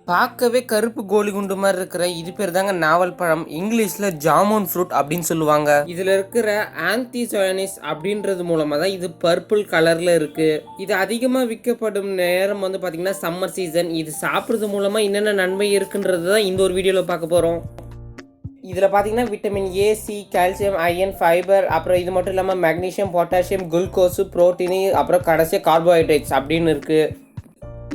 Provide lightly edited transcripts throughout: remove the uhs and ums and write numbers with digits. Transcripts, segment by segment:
பார்க்கவே கருப்பு கோலி குண்டு மாதிரி இருக்கிற இது பேர் தாங்க நாவல் பழம். இங்கிலீஷில் ஜாமுன் ஃப்ரூட் அப்படின்னு சொல்லுவாங்க. இதில் இருக்கிற ஆன்டிசயானிஸ் அப்படின்றது மூலமாக தான் இது பர்பிள் கலரில் இருக்குது. இது அதிகமாக விற்கப்படும் நேரம் வந்து பார்த்திங்கன்னா சம்மர் சீசன். இது சாப்பிட்றது மூலமாக என்னென்ன நன்மை இருக்குன்றது தான் இந்த ஒரு வீடியோவில் பார்க்க போகிறோம். இதில் பார்த்தீங்கன்னா vitamin A, C, calcium, iron, fibre, அப்புறம் இது மட்டும் இல்லாமல் மெக்னீஷியம், பொட்டாசியம், குளுக்கோஸு, ப்ரோட்டீனு, அப்புறம் கடைசியாக கார்போஹைட்ரேட்ஸ் அப்படின்னு இருக்குது.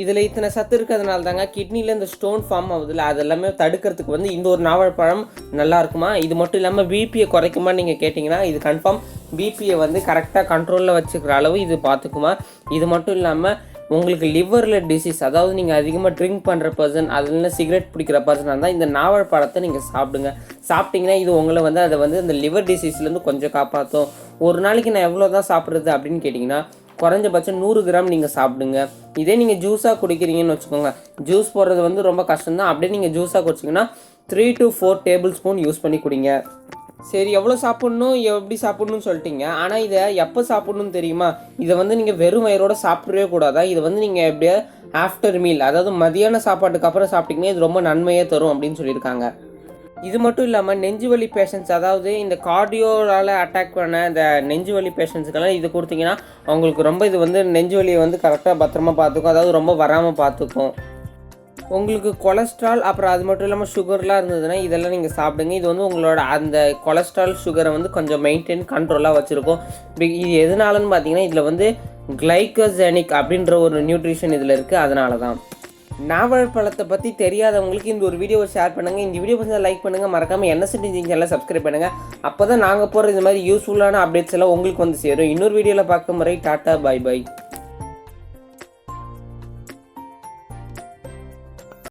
இதில் இத்தனை சத்து இருக்கிறதுனால தாங்க கிட்னியில் இந்த ஸ்டோன் ஃபார்ம் ஆகுதுல்ல, அதெல்லாமே தடுக்கிறதுக்கு வந்து இந்த ஒரு நாவல் பழம் நல்லா இருக்குமா. இது மட்டும் இல்லாமல் பிபியை குறைக்குமா நீங்கள் கேட்டிங்கன்னா இது கன்ஃபார்ம் பிபியை வந்து கரெக்டாக கண்ட்ரோலில் வச்சுக்கிற அளவு இது பார்த்துக்குமா. இது மட்டும் இல்லாமல் உங்களுக்கு லிவரில் டிசீஸ், அதாவது நீங்கள் அதிகமாக ட்ரிங்க் பண்ணுற பர்சன், அதில் சிகரெட் பிடிக்கிற பர்சனாக இருந்தால் இந்த நாவல் பழத்தை நீங்கள் சாப்பிட்டிங்கன்னா இது உங்களை வந்து அதை வந்து அந்த லிவர் டிசீஸ்லேருந்து கொஞ்சம் காப்பாற்றும். ஒரு நாளைக்கு நான் எவ்வளோ தான் சாப்பிட்றது அப்படின்னு கேட்டிங்கன்னா குறைஞ்சபட்சம் 100 கிராம் நீங்கள் சாப்பிடுங்க. இதே நீங்கள் ஜூஸாக குடிக்கிறீங்கன்னு வச்சுக்கோங்க, ஜூஸ் போடுறது வந்து ரொம்ப கஷ்டம்தான். அப்படியே நீங்கள் ஜூஸாக குடிச்சிங்கன்னா 3 to 4 டேபிள் ஸ்பூன் யூஸ் பண்ணி குடிங்க. சரி, எவ்வளோ சாப்பிட்ணும் எப்படி சாப்பிட்ணுன்னு சொல்லிட்டீங்க, ஆனால் இதை எப்போ சாப்பிட்ணுன்னு தெரியுமா? இதை வந்து நீங்கள் வெறும் வயிறோடு சாப்பிடவே கூடாதா. இதை வந்து நீங்கள் எப்படியா ஆஃப்டர் மீல், அதாவது மதியான சாப்பாட்டுக்கு அப்புறம் சாப்பிட்டிங்கன்னா இது ரொம்ப நன்மையே தரும் அப்படின்னு சொல்லியிருக்காங்க. இது மட்டும் இல்லாமல் நெஞ்சு வலி பேஷண்ட்ஸ், அதாவது இந்த கார்டியோவால் அட்டாக் பண்ண இந்த நெஞ்சு வலி பேஷண்ட்ஸுக்கெல்லாம் இது கொடுத்தீங்கன்னா அவங்களுக்கு ரொம்ப இது வந்து நெஞ்சு வலியை வந்து கரெக்டாக பத்திரமா பார்த்துக்கும், அதாவது ரொம்ப வராமல் பார்த்துக்கும். உங்களுக்கு கொலஸ்ட்ரால் அப்புறம் அது மட்டும் இல்லாமல் சுகர்லாம் இருந்ததுன்னா இதெல்லாம் நீங்கள் சாப்பிடுங்க. இது வந்து உங்களோட அந்த கொலஸ்ட்ரால் சுகரை வந்து கொஞ்சம் மெயின்டைன் கண்ட்ரோலாக வச்சுருக்கோம். இது எதனாலன்னு பார்த்தீங்கன்னா இதில் வந்து கிளைக்கோஜெனிக் அப்படின்ற ஒரு நியூட்ரிஷன் இதில் இருக்குது. அதனால தான். நாவல் பழத்தை பற்றி தெரியாதவங்களுக்கு இந்த ஒரு வீடியோவை ஷேர் பண்ணுங்கள். இந்த வீடியோ பற்றி லைக் பண்ணுங்கள். மறக்காமல் என்ன செட்டிங் எல்லாம் சப்ஸ்கிரைப் பண்ணுங்கள். அப்போ தான் நாங்கள் போகிற இந்த மாதிரி யூஸ்ஃபுல்லான அப்டேட்ஸ் எல்லாம் உங்களுக்கு வந்து சேரும். இன்னொரு வீடியோவில் பார்க்க முறை டாட்டா, பை பை.